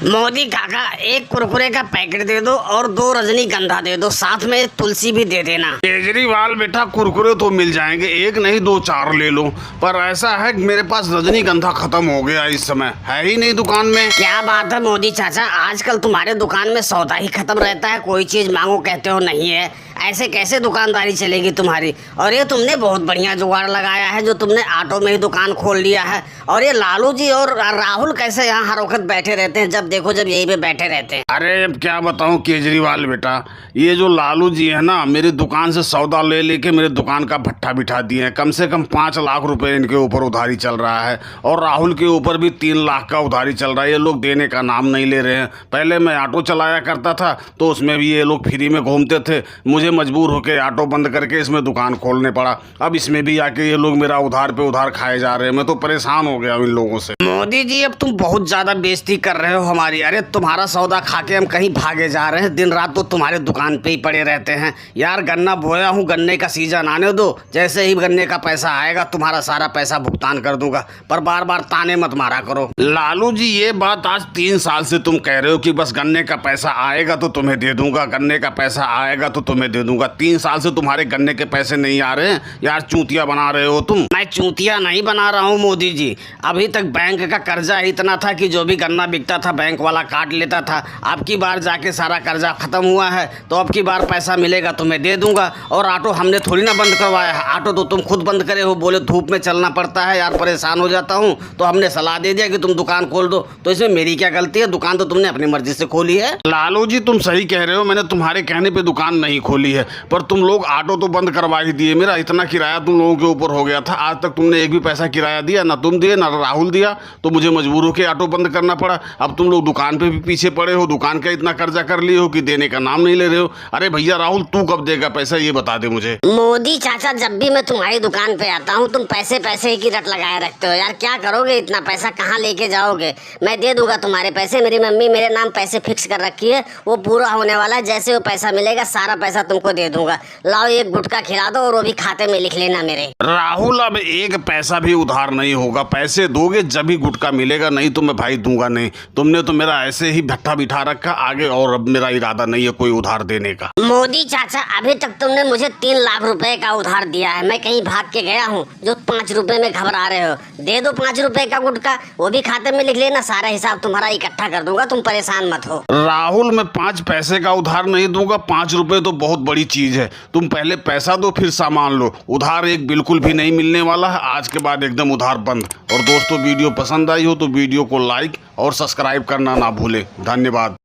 मोदी काका, एक कुरकुरे का पैकेट दे दो और 2 रजनीगंधा दे दो, साथ में तुलसी भी दे देना। केजरीवाल बेटा, कुरकुरे तो मिल जाएंगे, एक नहीं 2-4 ले लो, पर ऐसा है कि मेरे पास रजनीगंधा खत्म हो गया, इस समय है ही नहीं दुकान में। क्या बात है मोदी चाचा, आजकल तुम्हारे दुकान में सौदा ही खत्म रहता है, कोई चीज मांगो कहते हो नहीं है। ऐसे कैसे दुकानदारी चलेगी तुम्हारी? और ये तुमने बहुत बढ़िया जुगाड़ लगाया है जो तुमने ऑटो में ही दुकान खोल लिया है। और ये लालू जी और राहुल कैसे यहाँ हर वक्त बैठे रहते हैं, जब देखो जब यही पे बैठे रहते हैं। अरे अब क्या बताऊं केजरीवाल बेटा, ये जो लालू जी है ना, मेरी दुकान से सौदा ले लेके मेरे दुकान का भट्ठा बिठा दिए हैं। कम से कम 5 लाख रुपए इनके ऊपर उधारी चल रहा है, और राहुल के ऊपर भी 3 लाख का उधारी चल रहा है। ये लोग देने का नाम नहीं ले रहे हैं। पहले मैं ऑटो चलाया करता था तो उसमें भी ये लोग फ्री में घूमते थे, मुझे मजबूर होकर ऑटो बंद करके इसमें दुकान खोलने पड़ा। अब इसमें भी आके ये लोग मेरा उधार पे उधार खाए जा रहे हैं। मैं तो परेशान हो गया इन लोगों से। मोदी जी, अब तुम बहुत ज्यादा बेइज्जती कर रहे हो हमारी। अरे तुम्हारा सौदा खा के हम कहीं भागे जा रहे हैं, दिन रात तो तुम्हारे दुकान पे ही पड़े रहते हैं। यार गन्ना बोया हूँ, गन्ने का सीजन आने दो, जैसे ही गन्ने का पैसा आएगा तुम्हारा सारा पैसा भुगतान कर दूंगा, पर बार बार ताने मत मारा करो। लालू जी, ये बात आज 3 साल से तुम कह रहे हो कि बस गन्ने का पैसा आएगा तो तुम्हें दे दूंगा, गन्ने का पैसा आएगा तो तुम्हें दे दूंगा। 3 साल से तुम्हारे गन्ने के पैसे नहीं आ रहे हैं। यार चूतिया बना रहे हो तुम। मैं चूतिया नहीं बना रहा हूँ मोदी जी, अभी तक बैंक का कर्जा इतना था कि जो भी गन्ना बिकता था बैंक वाला काट लेता था। अब की बार जाके सारा कर्जा खत्म हुआ है, तो अब की बार पैसा मिलेगा तो मैं दे दूंगा। और ऑटो हमने थोड़ी ना बंद करवाया है, ऑटो तो तुम खुद बंद करे हो, बोले धूप में चलना पड़ता है यार, परेशान हो जाता हूँ, तो हमने सलाह दे दिया कि तुम दुकान खोल दो। तो इसमें मेरी क्या गलती है? दुकान तो तुमने अपनी मर्जी से खोली है। लालू जी, तुम सही कह रहे हो, मैंने तुम्हारे कहने पे दुकान नहीं खोली है, पर तुम लोग ऑटो तो बंद करवा ही दिए। मेरा इतना किराया तुम लोगों के ऊपर हो गया था, आज तक तुमने एक भी पैसा किराया दिया ना? तुम दिए ना राहुल दिया, तो मुझे मजबूर होकर ऑटो बंद करना पड़ा। अब तुम लोग दुकान पे भी पीछे पड़े हो, दुकान का इतना कर्जा कर लिए हो कि देने का नाम नहीं ले रहे हो। अरे भैया राहुल, तू कब देगा पैसा, ये बता दे मुझे। मोदी चाचा, जब भी मैं तुम्हारी दुकान पे आता हूँ तुम पैसे पैसे की रट लगाए रखते हो। यार क्या करोगे, इतना पैसा कहाँ लेके जाओगे? मैं दे दूंगा तुम्हारे पैसे, मेरी मम्मी मेरे नाम पैसे फिक्स कर रखी है, वो पूरा होने वाला है। जैसे वो पैसा मिलेगा सारा पैसा तुमको दे दूंगा। लाओ एक गुटखा खिला दो और वो भी खाते में लिख लेना मेरे। राहुल, अब एक पैसा भी उधार नहीं होगा, पैसे दोगे जब ही गुटखा मिलेगा, नहीं तो मैं भाई दूंगा नहीं। तुमने तो मेरा ऐसे ही भट्ठा बिठा रखा आगे, और अब मेरा इरादा नहीं है कोई उधार देने का। मोदी चाचा, अभी तक तुमने मुझे 3 लाख रुपए का उधार दिया है, मैं कहीं भाग के गया हूँ जो 5 रुपए में घबरा रहे हो? दे दो 5 रुपए का गुटखा, वो भी खाते में लिख लेना, सारा हिसाब तुम्हारा इकट्ठा कर दूंगा, तुम परेशान मत हो। राहुल, मैं 5 पैसे का उधार नहीं दूंगा। 5 रुपए तो बहुत बड़ी चीज है, तुम पहले पैसा दो फिर सामान लो। उधार एक बिल्कुल भी नहीं मिलने वाला है, आज के बाद एकदम उधार बंद। और दोस्तों, वीडियो पसंद आई हो तो वीडियो को लाइक और सब्सक्राइब करना ना भूले। धन्यवाद।